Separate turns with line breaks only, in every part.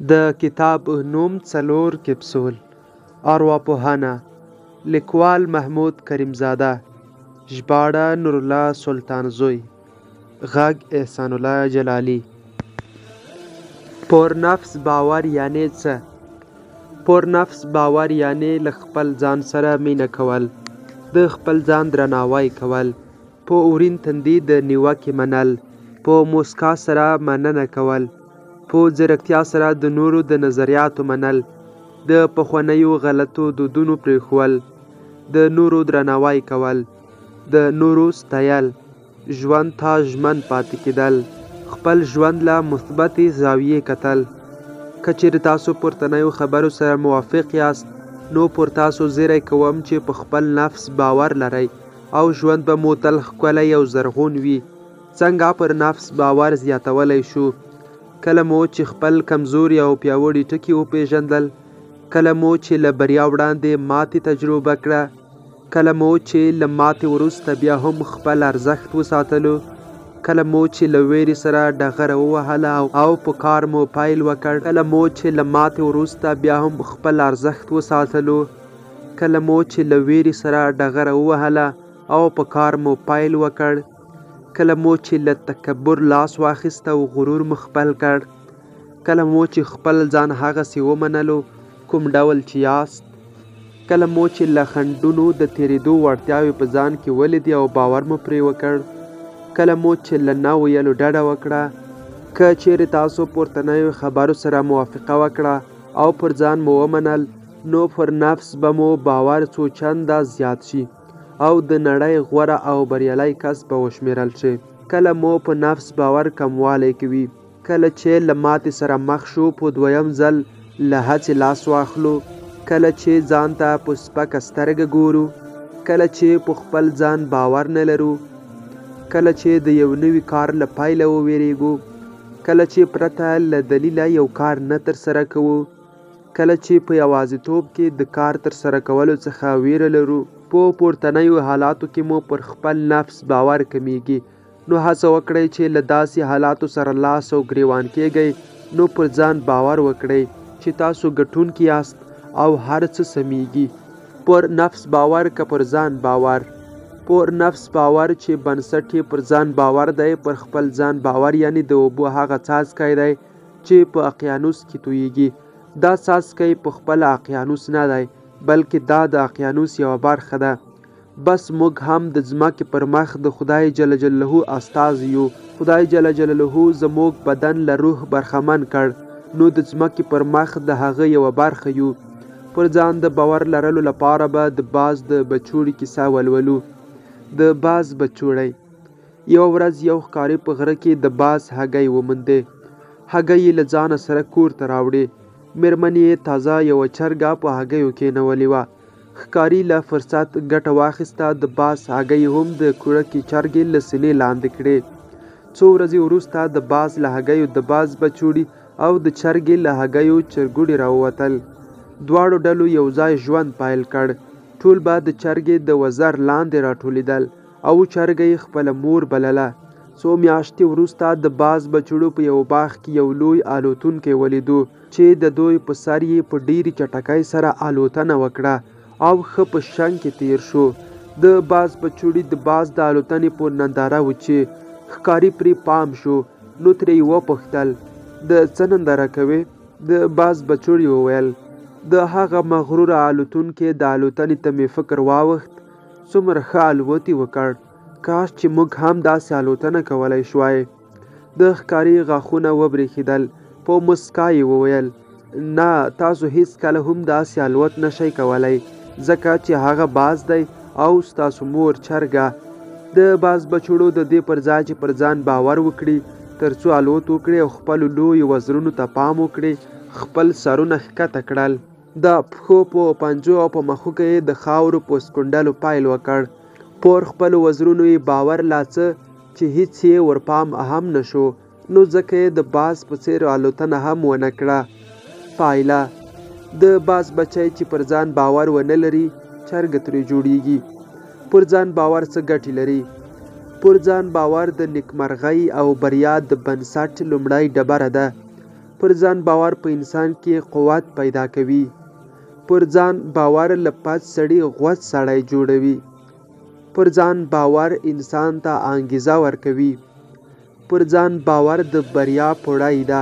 د کتاب نوم څلور کپسول ارواپوهنه، لیکوال محمود کریمزاده، ژباړه نورالله سلطانزوی، غږ احسان الله جلالی. پر نفس باور یعنی څه؟ پر نفس باور یعنی له خپل ځان سره مینه کول، د خپل ځان درناوی کول، په اورین تندي د نیوکې منل، په موسکا سره مننه کول، په ځیرکتیا سره د نورو د نظریاتو منل، د پخوانیو غلطو دودونو پرېښول، د نورو درناوی کول، د نورو ستایل، ژوند ته ژمن پاتې کېدل، خپل ژوند له مثبتې زاویې کتل. که چیرې تاسو پورتنیو خبرو سره موافق یاست نو پر تاسو زیری کوم چې په خپل نفس باور لرئ او ژوند به مو تل ښکلی او زرغون وي. څنګه پر نفس باور زیاتولی شو؟ کله مو چې خپل کمزوري او پیاوړي ټکي وپېژندل، کله مو چې له بریا وړاندې ماتې تجربه کړه، کله مو چې له ماتې وروسته بیا هم خپل ارزښت وساتلو، کله مو چې له ویرې سره ډغره ووهله او په کار مو پیل وکړ، کله مو چې له ماتې وروسته بیا هم خپل ارزښت وساتلو، کله مو چې له ویرې سره ډغره ووهله او په کار مو پیل وکړ، کله مو چې له تکبر لاس واخیست او غرور مو خپل کړ، کله مو چې خپل ځان هغسې ومنلو کوم ډول چې یاست، کله مو چې له خنډونو د تېرېدو وړتیاوې په ځان کې ولیدې او باور مو پرې وکړ، کله مو چې له نه ویلو ډډه وکړه. که چیرې تاسو پورتنیو خبرو سره موافقه وکړه او پر ځان مو ومنل نو پر نفس به مو باور څو چنده زیات شي او د نړۍ غوره او بریالی کس به وشمیرل شي. کله مو په نفس باور کموالی کوي، کله چې له ماتې سره مخ شو په دویم ځل له هڅې لاس واخلو، کله چې ځان ته په سپکه سترګه ګورو، کله چې په خپل ځان باور نه لرو، کله چې د یو نوي کار له پیله وویریږو، کله چې پرته له دلیله یو کار نه ترسره کوو، کله چې په یوازیتوب کې د کار ترسره کولو څخه ویره لرو. په پورتنیو حالاتو کې مو پر خپل نفس باور کمیږي، نو هڅه وکړئ چې له داسې حالاتو سره لاس او ګریوان کېږئ. نو پر ځان باور وکړئ چې تاسو ګټونکي یاست او هر څه سمیږي. پر نفس باور که پر ځان باور؟ پر نفس باور چې بنسټ یې پر ځان باور دی، پر خپل ځان باور یعنی د اوبو هغه څاڅکی دی چې په اقیانوس کې تویږي. دا څاڅکی په خپله اقیانوس نه دی بلکې دا د اقیانوس یوه برخه ده. بس موږ هم د ځمکې پر مخ د خدای جل جلاله استازي یو. خدای جل جلاله زموږ بدن له روح برخمن کړ، نو د ځمکې پر مخ د هغه یوه برخه یو. پر ځان د باور لرلو لپاره به د باز د بچوړي کیسه ولولو. د باز بچوړی. یوه ورځ یو ښکاري په غره کې د باز هګۍ وموندې. هګۍ یې له ځانه سره کور ته راوړې. مېرمن یې تازه یوه چرګه په هګیو کېنولې وه. ښکاري له فرصت ګټه واخیسته، د باز هګۍ هم د کوړکې چرګې له سینې لاندې کړې. څو ورځې وروسته د باز له هګیو د باز بچوړي او د چرګې له هګیو چرګوړي راووتل. دواړو ډلو یو ځای ژوند پیل کړ. ټول به د چرګې د وزر لاندې راټولېدل او چرګه یې خپله مور بلله. څو میاشتې وروسته د باز بچوړو په یو باغ کې یو لوی الوتونکی ولیدو چې د دوی په سر یې په ډېرې چټکۍ سره الوتنه وکړه او ښه په شنګ کې تیر شو. د باز بچوړي د باز د الوتنې په ننداره و چې ښکاري پرې پام شو، نو ترې یې وپوښتل د څه ننداره کوې؟ د باز بچوړي وویل د هغه مغروره الوتونکي د الوتنې ته مې فکر واوښت، څومره ښه الوت یې وکړ، کاش چې موږ هم داسې الوتنه کولی شوای. د ښکاري غاښونه وبرېښېدل. په مسکا یې وویل نه، تاسو هیڅکله هم داسې الوت نشئ کولی ځکه چې هغه باز دی او ستاسو مور چرګه. د باز بچوړو د دې پر ځای چې پر ځان باور وکړي تر څو الوت وکړي او خپلو لویو وزرونو ته پام وکړي، خپل سرونه ښکته کړل. د پښو په پنجو او په مخو کې یې د خاورو په سکونډلو پیل وکړ. پر خپلو وزرونو یې باور لا څه چې هیڅ یې ورپام هم نه شو، نو ځکه یې د باز په څېر الوتنه هم ونه کړه. پایله: د باز بچی چې پر ځان باور ونه لري چرګه ترې جوړیږي. پر ځان باور څه ګټې لري؟ پر ځان باور د نیکمرغۍ او بریا د بنسټ لومړۍ ډبره ده. پر ځان باور په انسان کې قوت پیدا کوي. پر ځان باور له پد سړي غوڅ سړی جوړوي. پر ځان باور انسان ته انګیزه ورکوي. پر ځان باور د بریا پوړی ده.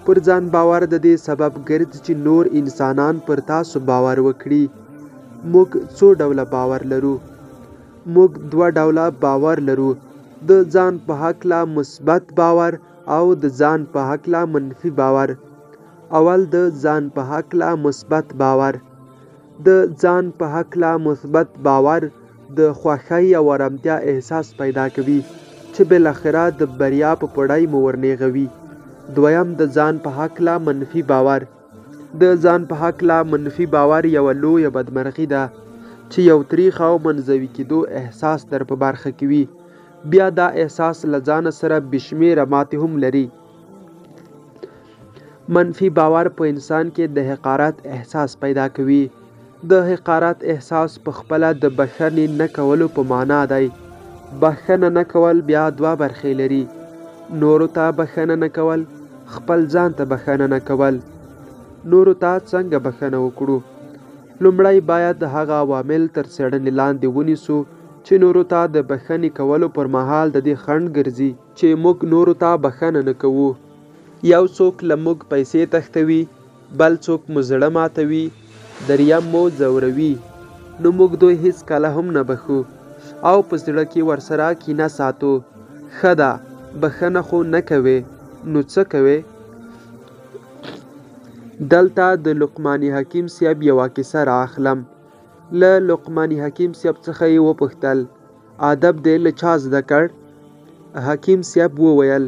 پر ځان باور د دې سبب ګرځي چې نور انسانان پر تاسو باور وکړي. موږ څو ډوله باور لرو؟ موږ 2 ډوله باور لرو: د ځان په هکله مثبت باور او د ځان په هکله منفي باور. اول د ځان په هکله مثبت باور. د ځان په هکله مثبت باور د خوښۍ او آرامتیا احساس پیدا کوي چې بالاخره د بریا په پړی مو ورنیغوي. دویم د ځان په هکله منفي باور. د ځان په هکله منفي باور یوه لویه بدمرغي ده چې یو تریخ او منزوي کېدو احساس در په برخه کوي. بیا دا احساس له ځان سره بشمیره ماتې هم لري. منفي باور په انسان کې د حقارت احساس پیدا کوي. د حقارت احساس په خپله د بښنې نه کولو په معنا دی. بښنه نه کول بیا 2 برخې لري: نورو ته بښنه نه کول، خپل ځان ته بښنه نه کول. نورو ته څنګه بښنه وکړو؟ لومړی باید هغه عوامل تر څېړنې لاندې ونیسو چې نورو ته د بښنې کولو پر مهال د دې خنډ ګرځي چې موږ نورو ته بښنه نه کوو. یو څوک له موږ پیسې تښتوي، بل څوک مو زړه ماتوي، دریم مو ځوروي، نو موږ دوی هیڅ کله هم نه بښو او په زړه کې ورسره کینه ساتو. ښه ده، بښنه خو نه کوې، نو څه کوې؟ دلته د لقمان حکیم صاحب یوه کیسه رااخلم. له لقمان حکیم صاحب څخه یې وپوښتل: ادب دې له چا زده کړ؟ حکیم صاحب وویل: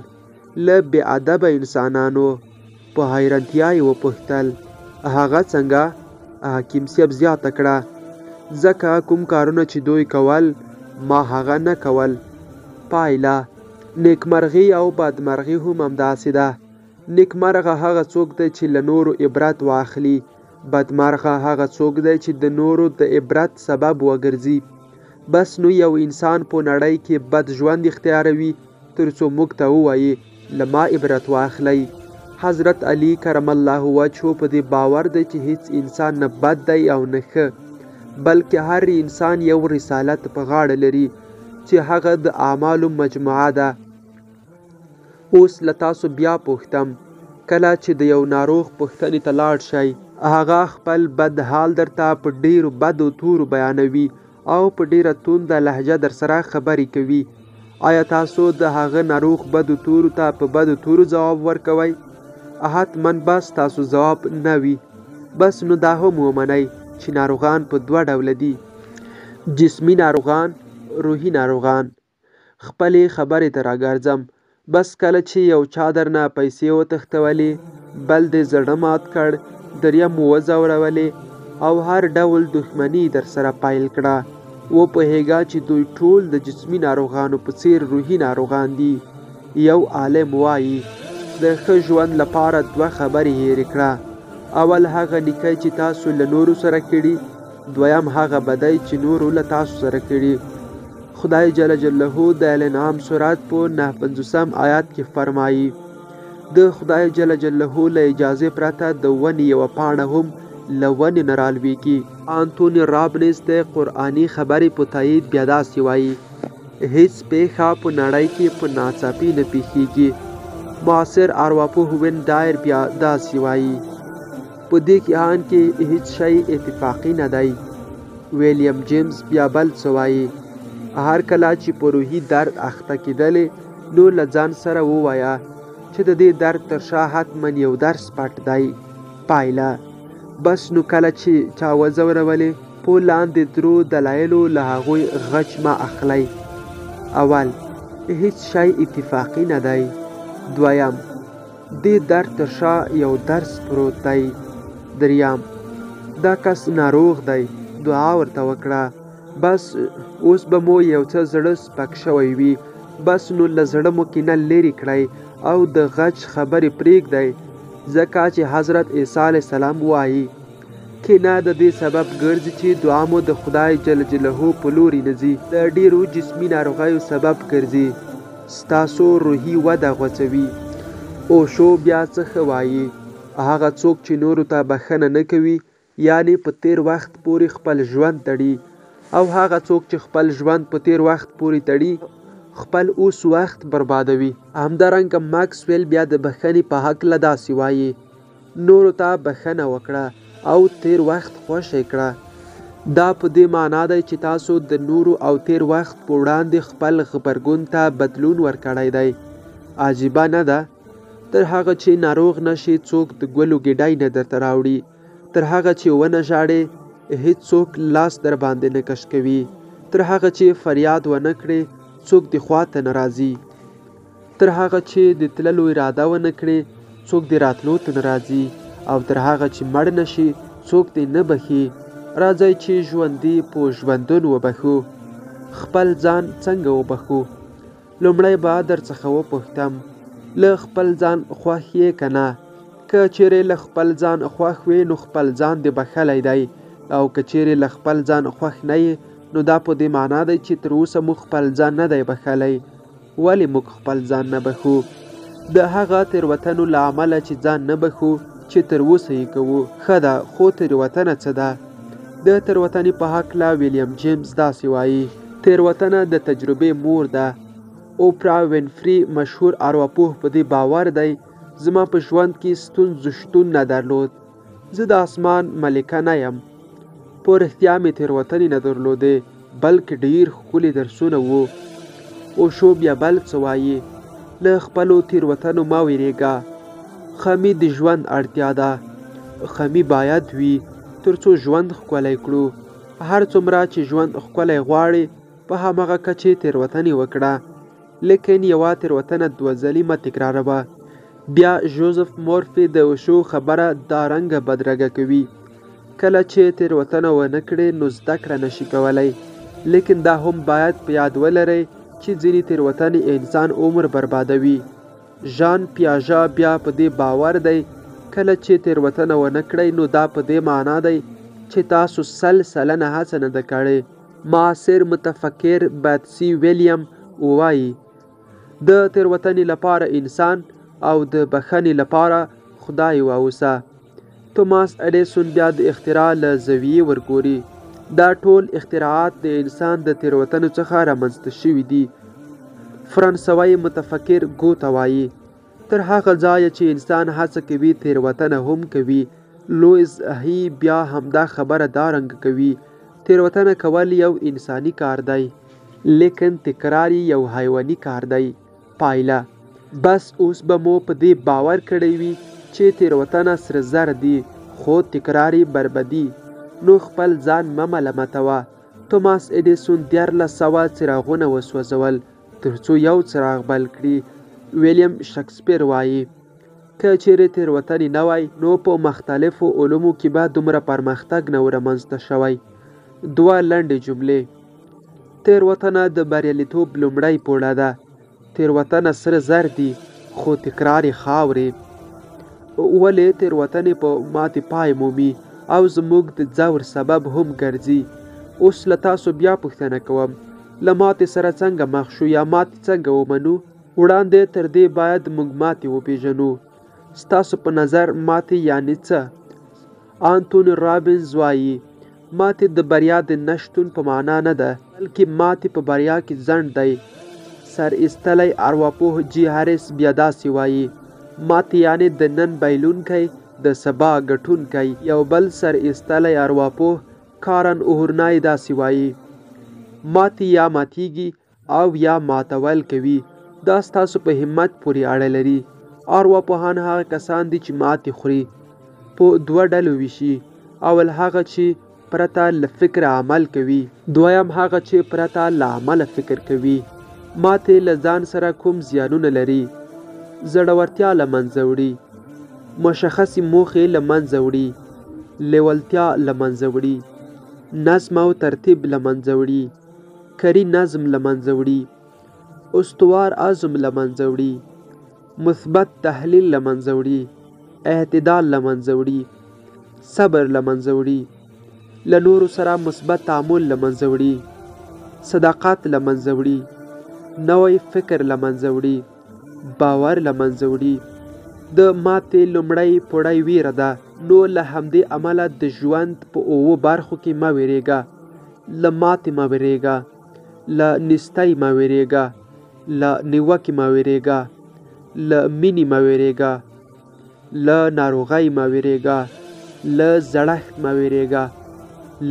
له بې ادبه انسانانو. په حیرانتیا یې وپوښتل: هغه څنګه؟ حکیم صاحب زیاته کړه: ځکه کوم کارونه چې دوی کول ما هغه نه کول. پایله: نیکمرغي او بدمرغي هم همداسې ده. نیکمرغه هغه څوک دی چې له نورو عبرت واخلي. بدمرغه هغه څوک دی چې د نورو د عبرت سبب وګرځي. بس نو یو انسان په نړۍ کې بد ژوند اختیاروي تر څو موږ ته ووایي له ما عبرت واخلئ. حضرت علی کرم الله وجهه په دې باور دی چې هیڅ انسان نه بد دی او نه ښه، بلکې هر انسان یو رسالت په غاړه لري چې هغه د اعمالو مجموعه ده. اوس له تاسو بیا پوښتم، کله چې د یو ناروغ پوښتنې ته لاړ شئ، هغه خپل بد حال درته په ډیرو بدو تورو بیانوي او په ډیره تونده لهجه در سره خبرې کوي. آیا تاسو د هغه ناروغ بدو تورو ته په بدو تورو ځواب ورکوئ؟ حتما بس تاسو ځواب نه وي. بس نو دا هم ومنئ چې ناروغان په 2 ډوله دي: جسمي ناروغان، روحي ناروغان. خپلې خبرې ته راګرځم. بس کله چې یو چا درنه پیسې وتښتولې، بل دې زړه مات کړ، دریم وځورولې او هر ډول دښمني در سره پیل کړه، وپوهیږه چې دوی ټول د جسمي ناروغانو په څیر روحي ناروغان دي. یو عالم وایي د ښه ژوند لپاره 2 خبرې هېرې کړه: اول هغه نیکۍ چې تاسو له نورو سره کړي، دویم هغه بدۍ چې نورو له تاسو سره کړي. خدای جل جلاله د الانعام سورت په 59 آیات کې فرمایي: د خدای جل جلاله له اجازې پرته د ونې یوه پاڼه هم له ونې نه رالویږي. انتوني رابنز د قرآني خبرې په تایید بیا داسې وایي: هیڅ پیښه په نړۍ کې په ناڅاپي نه پیښیږي. معاصر ارواپوه وین ډایر بیا داسې وایي: په دې کیهان کې هیڅ شی اتفاقي نه دی. ویلیام جیمز بیا بل څه وایي: هر کله چې په روحي درد اخته کېدلې، نو له ځان سره ووایه چې د دې درد تر شا حتما یو درس پټ دی. پایله: بس نو کله چې چا وځورولې، په لاندې 3 دلایلو له هغوی غچ مه اخلئ. اول: هیڅ شی اتفاقي نه دی. دویم: دې درد تر شا یو درس پروت دی. دریم: دا کس ناروغ دی، دعا ورته وکړه. بس اوس به مو یو څه زړه سپک شوی وي. بس نو له زړه مو کینه لرې کړئ او د غچ خبرې پرېږدئ، ځکه چې حضرت عیسی علیه السلام وایي: کینه د دې سبب ګرځي چې دعا مو د خدای جل جلاله په لوري نه ځي، د ډیرو جسمي ناروغیو سبب ګرځي، ستاسو روحي وده غوڅوي. اوشو بیا څه ښه وایي؟ هغه څوک چې نورو ته بښنه نه کوي، یعنی په تیر وخت پورې خپل ژوند تړي، او هغه څوک چې خپل ژوند په تیر وخت پورې تړي خپل اوس وخت بربادوي. همدارنګه ماکس ویل بیا د بښنې په هکله داسې وایي: نورو ته بښنه وکړه او تیر وخت خوشی کړه. دا په دې معنا دی چې تاسو د نورو او تیر وخت په وړاندې خپل غبرګون ته بدلون ورکړی دی. عجیبه نه ده؟ تر هغه چې ناروغ نشي څوک د ګلو ګېډۍ نه درته راوړي. تر هغه چې ونه ژاړې هیڅوک لاس در باندې نه کش کوي. تر هغه چې فریاد ونه کړې څوک دې خواته نه راځي. تر هغه چې د تللو اراده ونه کړې څوک دې راتلو ته نه راځي. او تر هغه چې مړ نشي څوک دې نه بخي. راځئ چې ژوندي په ژوندون وبخو. خپل ځان څنګه وبخو؟ لومړی به درڅخه وپوښتم، له خپل ځان خوښ یې که نه؟ که چیرې له خپل ځان خوښ وې نو خپل ځان دې بخلی دی، او که چیرې له خپل ځان خوښ نه یې نو دا په دې معنا دی چې تر اوسه موږ خپل ځان نه دی بخلی. ولې موږ خپل ځان نه بخو؟ د هغه تېروتنو له امله چې ځان نه بخو چې تر اوسه یې کوو. ښه ده، خو تېروتنه څه ده؟ د تېروتنې په هکله ویلیام جیمز داسې وایي: تېروتنه د تجربې مور ده. اوپرا وینفري مشهور ارواپوه په دې باور دی: زما په ژوند کې ستونزو شتون نه درلود. زه د اسمان ملکه نه یم. په رښتیا مې تېروتنې نه درلودې، بلکې ډېر ښکلي درسونه وو. اوشو بیا بل څه وایي: له خپلو تېروتنو مه وېرېږه. خمي د ژوند اړتیا ده. خمي باید وي تر څو ژوند ښکلی کړو. هر څومره چې ژوند ښکلی غواړې په همغه کچې تېروتنې وکړه، لیکن یوه تېروتنه دوه ځلې مه تکراروه. بیا جوزف مورفي د اوشو خبره دا رنګه بدرګه کوي: کله چې تېروتنه ونه کړې نو زده کړه نشي کولی، لیکن دا هم باید په یاد ولرئ چې ځینې تېروتنې انسان عمر بربادوي. ژان پیاژه بیا په دې باور دی: کله چې تېروتنه ونه کړئ نو دا په دې معنا دی چې تاسو 100% هڅه نه ده کړې. معاصر متفکر باتسي ویلیام وایي: د تېروتنې لپاره انسان او د بښنې لپاره خدای واوسه. توماس اډیسون بیا د اختراع له زاویې ورګوري: دا ټول اختراعات د انسان د تېروتنو څخه رامنځته شوي دي. فرانسوي متفکر ګوته وایي: تر هغه ځایه چې انسان هڅه کوي تېروتنه هم کوي. لویز هی بیا همدا خبره دا رنګ کوي: تېروتنه کول یو انساني کار دی، لیکن تکرار یو حیواني کار دی. پایله: بس اوس به مو په دې باور کړی وي چې تېروتنه سره زر دي، خو تکرار بربدي. نو خپل ځان مه ملامتوه. توماس اډیسون 1400 څراغونه وسوځول تر څو یو څراغ بل کړي. ویلیام شکسپیر وایي: که چیرې تېروتنې نه وای نو په مختلفو علومو کې به دومره پرمختګ نه و رامنځته شوی. دوه لنډې جملې: تېروتنه د بریالیتوب لومړی پوړه ده. تېروتنه سره زر دي، خو تکرار یې خاورې. ولې تېروتنې په ماتې پای مومي او زموږ د ځور سبب هم ګرځي. اوس له تاسو بیا پوښتنه کوم: له ماتې سره څنګه مخ شو یا ماتې څنګه ومنو؟ وړاندې تر دې باید موږ ماتې وپېژنو. ستاسو په نظر ماتې یعنې څه؟ انتوني رابینز وایي: ماتې د بریا د نشتون په معنا نه ده، بلکې ماتې په بریا کې ځنډ دی. سر ایستلی ارواپوه جی هاریس بیا داسې وایي: ماتې یعنې د نن بایلونکی د سبا ګټونکی. یو بل سر ایستلی ارواپوه کارن اوهورنای داسې وایي: ماتې یا ماتیږي او یا ماتول کوي. دا ستاسو په همت پورې اړه لري. ارواپوهان هغه کسان دي چې ماتې خوري په دوه ډلو ویشي: اول هغه چې پرته له فکر عمل کوي، دویم هغه چې پرته له عمله فکر کوي. ماتې له ځان سره کوم زیانونه لري؟ زړورتیا له منځه وړي، مشخصې موخې له منځه وړي، لیوالتیا له منځه وړي، نظم او ترتیب له منځه وړي، کری نظم له منځه وړي، استوار عزم له منځه وړي، مثبت تحلیل له منځه وړي، اعتدال له منځه وړي، صبر له منځه وړي، له نورو سره مثبت تعامل له منځه وړي، صداقت له منځه وړي، نوی فکر له منځه وړي، باور له منځه وړي، د ماتې لومړی پوړی ویره ده. نو له همدې امله د ژوند په 7 برخو کې مه ویرېږه. له ماتې مه ویرېږه، له نیستۍ مه ویرېږه، له نیوکې مه ویرېږه، له مینې مه ویرېږه، له ناروغۍ مه ویرېږه، له زړښت مه ویرېږه،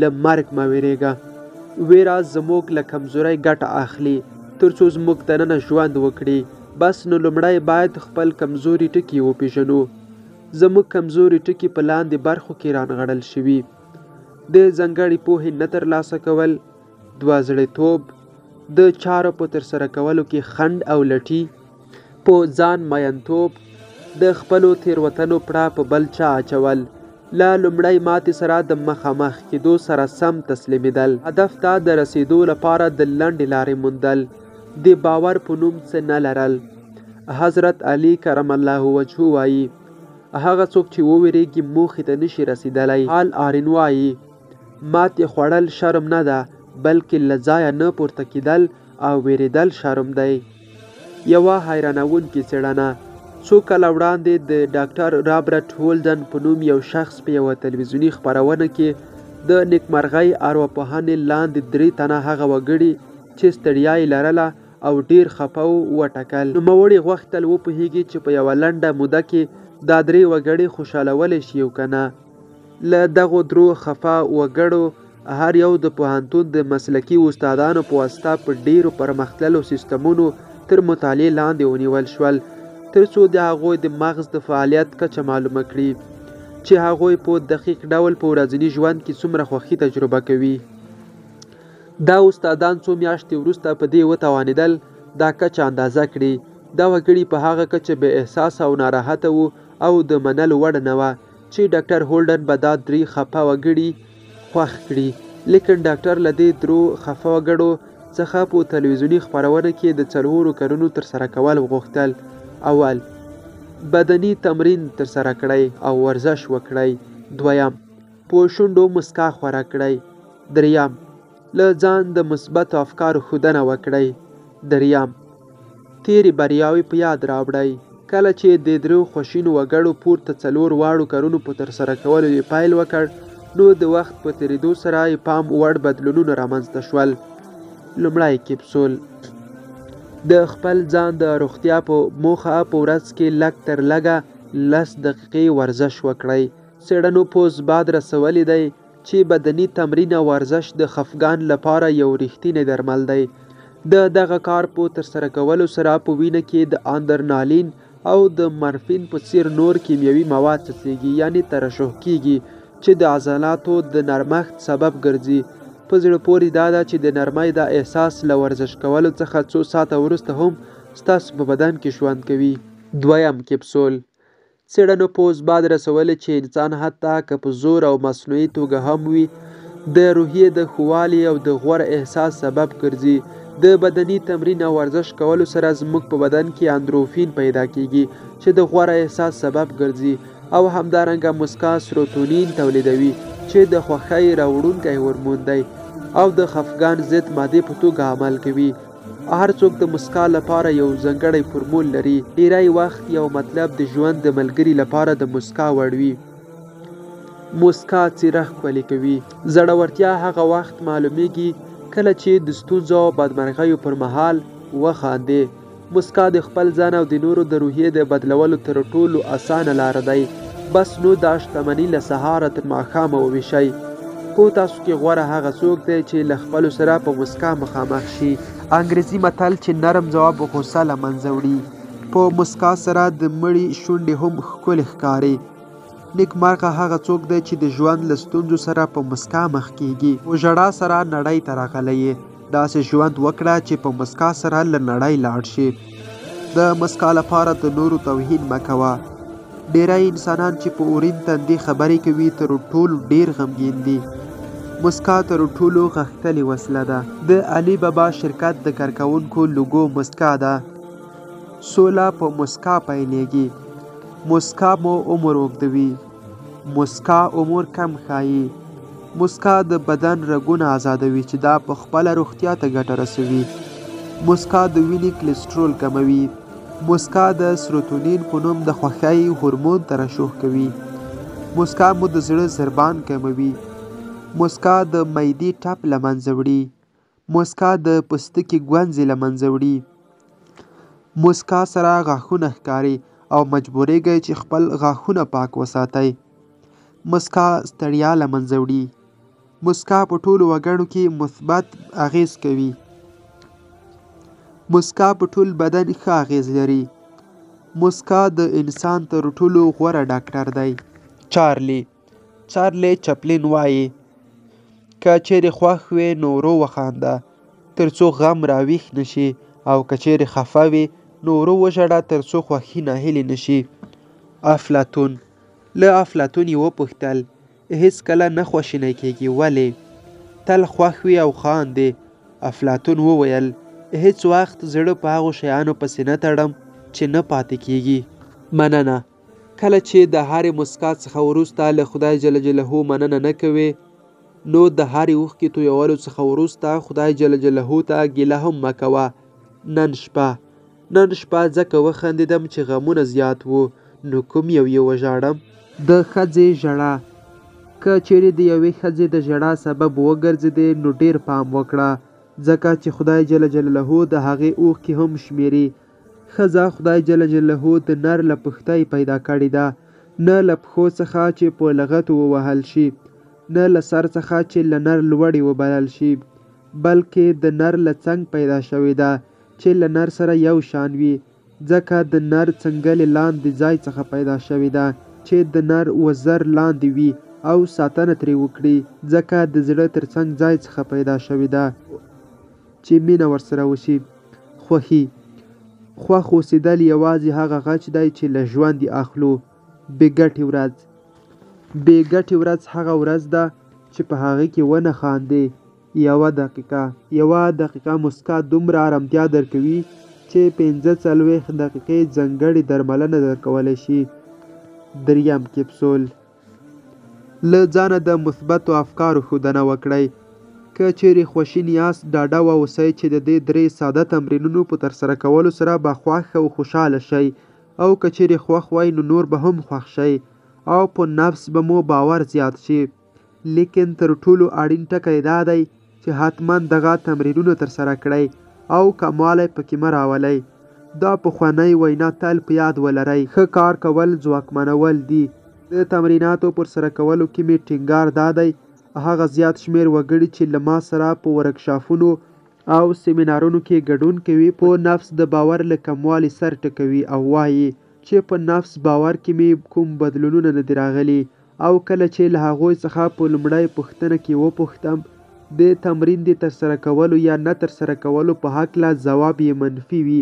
له مرګ مه ویرېږه. ویره زموږ له کمزورۍ ګټه اخلي تر څو زموږ دننه ژوند وکړي. بس نو لومړی باید خپل کمزوري ټکي وپېژنو. زموږ کمزوري ټکي په لاندې برخو کې رانغاړل شوي: د ځانګړې پوهې نه ترلاسه کول، دوهزړیتوب، د چارو په ترسره کولو کې خنډ او لټي، په ځان مینتوب، د خپلو تېروتنو پړه په بل چا اچول، له لومړۍ ماتې سره د مخامخ کېدو سره سم تسلیمېدل، هدف ته د رسېدو لپاره د لنډې لارې موندل، د باور په نوم څه نه لرل. حضرت علي کرم الله وجهه وایي: هغه څوک چې وویرېږي موخې ته نشي رسېدلی. حال آرین وایي: ماتې خوړل شرم نه ده، بلکې له ځایه نه پورته کېدل او ویرېدل شرم دی. یوه حیرانوونکې څېړنه: څو کاله وړاندې د ډاکټر رابرټ هولډن په نوم یو شخص په یوه تلویزیوني خپرونه کې د نیکمرغۍ ارواپوهنې لاندې 3 تنه هغه وګړي چې ستړیا یې لرله او ډیر خفه وټاکل. نوموړي غوښتل وپوهیږي چې په یوه لنډه موده کې دا 3 وګړي خوشحالولی شي او که نه. له دغو 3 خفه وګړو هر یو د پوهنتون د مسلکي استادانو په واسطه په ډیرو پرمختللو سیستمونو تر مطالعې لاندې ونیول شول تر څو د هغوی د مغز د فعالیت کچه معلومه کړي چې هغوی په دقیق ډول په ورځني ژوند کې څومره خوښي تجربه کوي. دا استادان څو میاشتې وروسته په دې وتوانېدل دا کچه اندازه کړي. دا وګړي په هغه کچه بې احساسه او ناراحته وو او د منلو وړ نه وه چې ډاکټر هولډن به دا 3 خفه وګړي خوښ کړي. لیکن ډاکټر له دې 3 خفه وګړو څخه په تلویزیوني خپرونه کې د 4 کارونو ترسره کول وغوښتل. اول: بدني تمرین ترسره کړئ او ورزش وکړئ. دویم: په شونډو مسکا خوره کړئ. دریم: له ځان د مثبتو افکارو ښودنه وکړئ. دریم: تیرې بریاوې په یاد راوړئ. کله چې د 3 خواشینو وګړو پورته 4 واړو کارونو په ترسره کولو یې پیل وکړ نو د وخت په تېرېدو سره یې پام وړ بدلونونه رامنځته شول. لومړی کپسول: د خپل ځان د روغتیا په موخه په ورځ کې لږ تر لږه 10 دقیقې ورزش وکړئ. څېړنو په اثبات رسولی دی چې بدني تمرین او ورزش د خفګان لپاره یو رښتینی درمل دی. د دغه کار په ترسره کولو سره په وینه کې د آدرنالین او د مورفین په څیر نور کیمیاوي مواد څڅېږي، یعنی ترشح کېږي چې د عضلاتو د نرمښت سبب ګرځي. په زړه پورې دا ده چې د نرمۍ دا احساس له ورزش کولو څخه څو ساعته وروسته هم ستاسو په بدن کې ژوند کوي. دویم کپسول: څېړنو په اثبات رسولی چې انسان حتی که په زور او مصنوعي توګه هم وي د روحیې د ښه والي او د غوره احساس سبب ګرځي. د بدني تمرین او ورزش کولو سره زموږ په بدن کې اندروفین پیدا کېږي چې د غوره احساس سبب ګرځي او همدارنګه مسکا سروتونین تولیدوي چې د خوښۍ راوړونکی هورمون دی او د خفګان ضد مادې په توګه عمل کوي. هر څوک د مسکا لپاره یو ځانګړی فورمول لري. ډیری وخت یو مطلب د ژوند د ملګري لپاره د مسکا وړ وي. مسکا څېره ښکلې کوي. زړورتیا هغه وخت معلومیږي کله چې د ستونزو او بدمرغیو پر مهال وخاندې. مسکا د خپل ځان او د نورو د روحیې د بدلولو تر ټولو اسانه لاره دی. بس نو دا شتمني له سهاره تر ماښامه وویشئ. په تاسو کې غوره هغه څوک دی چې له خپلو سره په مسکا مخامخ شي. انګریزي متل چې نرم ځواب غوسه له منځه وړي. په مسکا سره د مړي شونډې هم ښکلې ښکاري. نیکمرغه هغه څوک دی چې د ژوند له ستونزو سره په مسکا مخ کېږي. په ژړا سره نړۍ ته راغلی یې. داسې ژوند وکړه چې په مسکا سره له نړۍ لاړ شي. د مسکا لپاره د نورو توهین مه کوه. ډیری انسانان چې په اورین تندي خبرې کوي تر ټولو ډیر غمګین دي. مسکا تر ټولو غښتلې وسله ده. د علي بابا شرکت د کارکوونکو لوګو مسکا ده. سوله په مسکا پیلېږي. مسکا مو عمر اوږدوي. مسکا عمر کم ښایي. مسکا د بدن رګونه آزادوي چې دا په خپله روغتیا ته ګټه رسوي. مسکا د وینې کلسترول کموي. موسکا د سروتونین په نوم د خوښۍ هورمون ترشح کوي. موسکا مو د زړه ضربان کموي. موسکا د معدې ټپ له منځه وړي. موسکا د پوستکي ګونځې له منځه وړي. موسکا سره غاښونه ښکاري او مجبوریږئ چې خپل غاښونه پاک وساتئ. موسکا ستړیا له منځه وړي. موسکا په ټولو وګړو کې مثبت اغیز کوي. موسکا په ټول بدن ښه اغیز لري. موسکا د انسان تر ټولو غوره ډاکټر دی. چارلی چپلین وایي که چیرې خوښ وې نو ورو وخانده تر څو غم راویښ نشي او که چیرې خفه وې نو ورو وژړه تر څو خوښي ناهیلې نشي. افلاطون. له افلاطون یې وپوښتل هیڅکله نه خواشینی کیږي ولې؟ تل خوښ وي او خاندې. افلاطون وویل هیڅ وخت زړه په هغو شیانو پسې نه تړم چې نه پاتې کیږي. مننه. کله چې د هرې موسکا څخه وروسته له خدای جل جلاله مننه نه کوې نو د هرې اوښکې تویولو څخه وروسته خدای جل جلاله ته ګیله هم مه کوه. نن شپه ځکه وخندېدم چې غمونه زیات وو نو کوم یو یې وژاړم؟ د ښځې ژړا. که چیرې د یوې ښځې د ژړا سبب وګرځېدې نو ډېر پام وکړه ځکه چې خدای جل جلاله د هغې اوښکې هم شمیري. ښځه خدای جل جلاله د نر له پښتۍ پیدا کړې ده، نه له پښو څخه چې په لغتو ووهل شي، نه له سر څخه چې له نر لوړې وبلل شي، بلکې د نر له څنګ پیدا شوې ده چې له نر سره یو شان وي، ځکه د نر څنګلې لاندې ځای څخه پیدا شوې ده چې د نر وزر لاندې وي او ساتنه ترې وکړي، ځکه د زړه تر څنګ ځای څخه پیدا شوې ده چې مینه ورسره وشي. خوښ اوسېدل یوازې هغه غچ دی چې له ژوند یې اخلو. بې ګټې ورځ هغه ورځ ده چې په هغې کې ونه خاندې. 1 دقیقه موسکا دومره ارامتیا درکوي چې 45 دقیقې ځانګړې درملنه درکولی شي. 3 کپسول. له ځانه د مثبتو افکارو ښودنه وکړئ. که چیرې خواشین یاست ډاډه واوسئ چې د دې 3 ساده تمرینونو په ترسره کولو سره به خوښ او خوشحاله شئ، او که چیرې خوښ وئ نو نور به هم خوښ شئ او په نفس به مو باور زیات شي. لیکن تر ټولو اړین ټکی دا دی چې حتما دغه تمرینونه ترسره کړئ او کموالی پکې مه راولئ. دا پخوانۍ وینا تل په یاد ولرئ. ښه کار کول ځواکمنول دي. د تمریناتو پر سره کولو کې مې ټینګار دا دی هغه زیات شمیر وګړي چې له ما سره په ورکشاپونو او سیمینارونو کې ګډون کوي په نفس د باور له کموالي سر ټکوي او وایي چې په نفس باور کې مې کوم بدلونونه نه دي راغلي، او کله چې له هغوی څخه په لومړۍ پوښتنه کې وپوښتم د تمرین د ترسره کولو یا نه ترسره کولو په هکله ځواب یې منفي وي،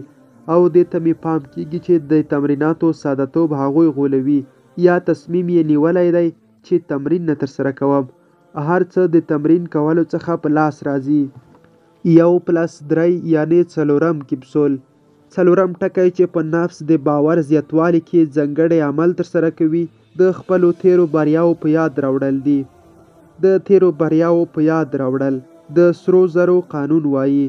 او دې ته مې پام کېږي چې د تمریناتو ساده‌توب هغوی غولوي یا تصمیم یې نیولی دی چې تمرین نه ترسره کوم. هر څه د تمرین کولو څخه په لاس راځي. 1+3 یعنې 4 کپسول. 4 ټکی چې په نفس د باور زیاتوالي کې ځانګړی عمل ترسره کوي د خپلو تیرو بریاوو په یاد راوړل دي. د تیرو بریاوو په یاد راوړل. د سرو زرو قانون وایي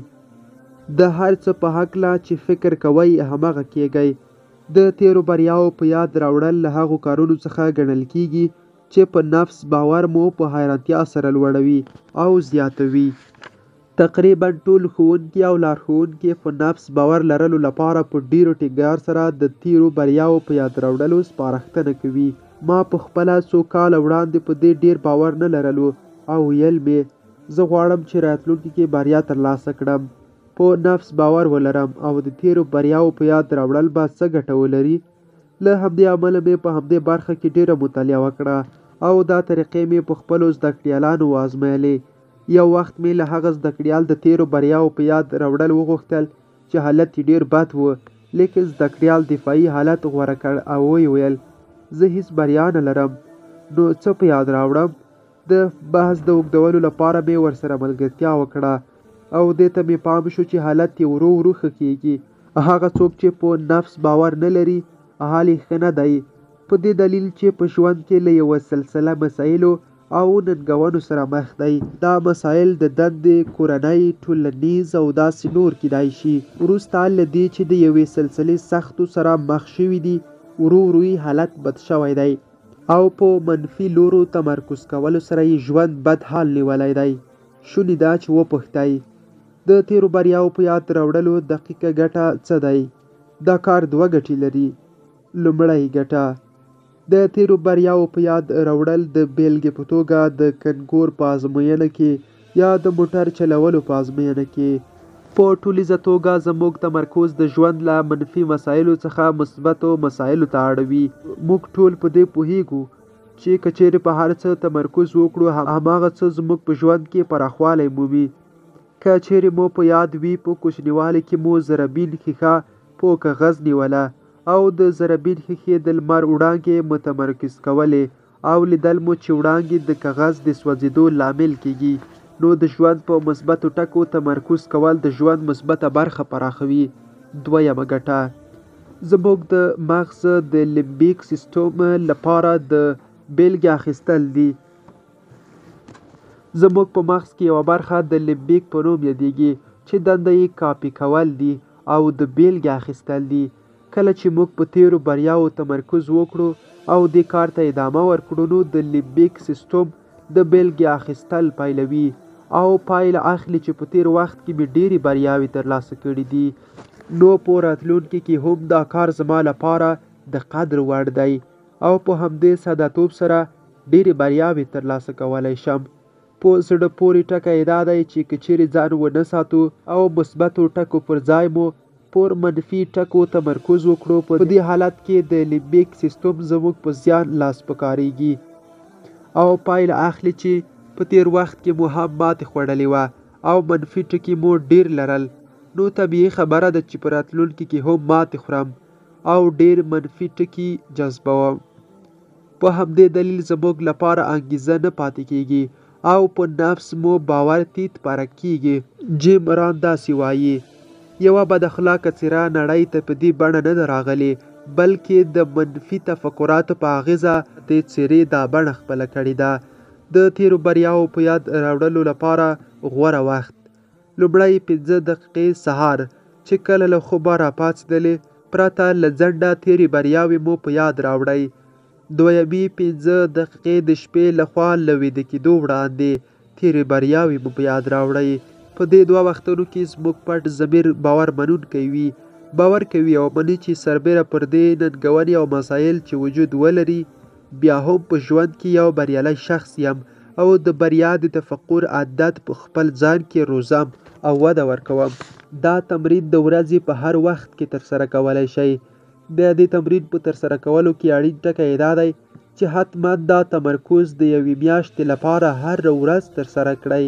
د هر څه په هکله چې فکر کوئ همغه کیږئ. د تیرو بریاوو په یاد راوړل له هغو کارونو څخه ګڼل کیږي چې په نفس باور مو په حیرانتیا سره لوړوي او زیاتوي. تقریبا ټول ښوونکي او لارښوونکي په نفس باور لرلو لپاره په ډیرو ټینګار سره د تیرو بریاوو په یاد راوړلو سپارښتنه کوي. ما په خپله څو کاله وړاندې په دې ډیر باور نه لرلو او ویل مې زه غواړم چې راتلونکي کې بریا ترلاسه کړم، په نفس باور ولرم او د تیرو بریاوو په یاد راوړل به څه ګټه ولري. له همدې امله مې په همدې برخه کې ډیره مطالعه وکړه او دا طریقې مې په خپلو زده کړیالانو وازمایلې. یو وخت مې له هغه زده کړیال د تیرو بریاوو په یاد راوړل وغوښتل چې حالت یې ډیر بد و، لیکن زده کړیال دفاعي حالت غوره کړ او ویې ویل زه هیڅ بریا نه لرم نو څه په یاد راوړم. د بحث د اوږدولو لپاره مې ورسره ملګرتیا وکړه او دې ته مې پام شو چې حالت یې ورو ورو ښه کیږي. هغه څوک چې په نفس باور نه لري حال یې ښه نه دی، په دې دلیل چې په ژوند کې له یوه سلسله مسایلو او ننګونو سره مخ دی. دا مسایل د دندې، کورنۍ، ټولنیز او داسې نور کیدای شي. وروسته له دې چې د یوې سلسلې سختو سره مخ شوي دي، ورو ورو حالت بد شوی دی او په منفي لورو تمرکز کولو سره یې ژوند بد حال نیولی دی. شونې ده چې وپوښتئ د تیرو بریاو په یاد راوړلو دقیقه ګټه څه دی؟ دا کار دوه ګټې لري. لومړۍ ګټه: د تیرو بریاو په یاد راوړل د بیلګې په توګه د کنکور په ازموینه کې یا د موټر چلولو په ازموینه کې په ټولیزه توګه زموږ تمرکز د ژوند له منفي مسایلو څخه مثبتو مسایلو ته اړوي. موږ ټول په دې پوهیږو چې که چیرې په هر څه تمرکز وکړو، هماغه څه زموږ په ژوند کې پراخوالی مومي. که چیرې مو په یاد وي، په کوچنیوالي کې مو زربین ښیښه په کاغذ نیوله او د زربین ښیښې د لمر وړانګې متمرکز کولې او لیدل مو چې وړانګې د کاغذ د سوځېدو لامل کیږي. نو د ژوند په مثبتو ټکو تمرکز کول د ژوند مثبته برخه پراخوي. دویمه ګټه: زموږ د مغز د لیمبیک سیستم لپاره د بیلګې اخیستل دي. زموږ په مغز کې یوه برخه د لیمبیک په نوم یادیږي چې دنده یې کاپي کول دي او د بیلګې اخیستل دي. کله چې موږ په تیرو بریاو تمرکز وکړو او دې کار ته ادامه ورکړو، نو د لیمبیک سیستم د بیلګې اخیستل پیلوي او پایله اخلي چې په تیر وخت کې مې ډېرې بریاوې ترلاسه کړي دي، نو په راتلونکي کې هم دا کار زما لپاره د قدر وړ دی او په همدې ساده‌توب سره ډېرې بریاوې ترلاسه کولی شم. په زړه پورې ټکی دا دی چې که چیرې ځان ونه ساتو او مثبتو ټکو پر ځای مو پر منفي ټکو تمرکز وکړو، په دې حالت کې د لیمبیک سیستم زموږ په زیان لاس پکارېږي او پایله اخلي چې په تیر وخت کې مو هم ماتې خوړلې وه او منفي ټکي مو ډېر لرل، نو طبیعي خبره ده چې په راتلونکي کې هم ماتې خورم او ډېر منفي ټکي جذبوم. په همدې دلیل زموږ لپاره انګېزه نه پاتې کیږي او په نفس مو باور تیت پرک کیږي. جیم ران داسې وایي: یوه بد اخلاقه څېره نړۍ ته په دې بڼه نه ده راغلې، بلکې د منفي تفکراتو په اغیزه دې څېرې دا بڼه خپله کړې ده. د تیرو بریاو په یاد راوړلو لپاره غوره وخت: لومړی 5 دقیقې سهار چې کله له خوبه راپاڅېدلې، پرته له ځنډه تیرې بریاوې مو په یاد راوړئ. دویمې 5 دقیقې د شپې لخوا له ویده کېدو وړاندې تیرې بریاوې مو په یاد راوړئ. په دې 2 وختونو کې زموږ پټ ضمیر باور منونکی وي، باور کوي او مني چې سربیره پر دې ننګونې او مسایل چې وجود ولري، بیا هم په ژوند کې یو بریالی شخص یم او د بریا د تفکر عادت په خپل ځان کې روزم او وده ورکوم. دا تمرین د ورځې په هر وخت کې ترسره کولی شئ. د دې تمرین په ترسره کولو کې اړین ټکی دا دی چې حتما دا تمرکز د 1 میاشتې لپاره هر ورځ ترسره کړئ.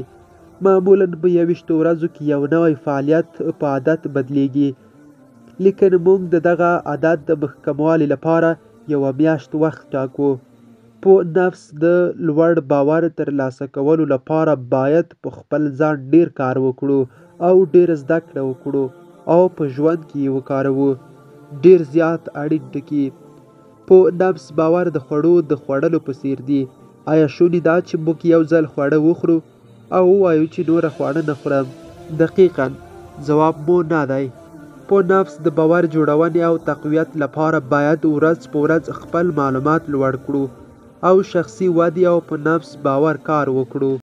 معمولاً په 21 ورځو کې یو نوی فعالیت په عادت بدلیږي، لیکن موږ د دغه عادت د محکموالي لپاره 1 میاشت وخت ټاکو. په نفس د لوړ باور ترلاسه کولو لپاره باید په خپل ځان ډیر کار وکړو او ډیر زده کړه وکړو او په ژوند کې یې وکاروو. ډیر زیات اړین ټکي: په نفس باور د خوړو د خوړلو په څیر دی. آیا شونې ده چې موږ یو ځل خواړه وخورو او ووایو چې نوره خواړه نه خورم؟ دقیقاً ځواب مو نه دی. په نفس د باور جوړونې او تقویت لپاره باید ورځ په ورځ خپل معلومات لوړ کړو او شخصي ودې او په نفس باور کار وکړو.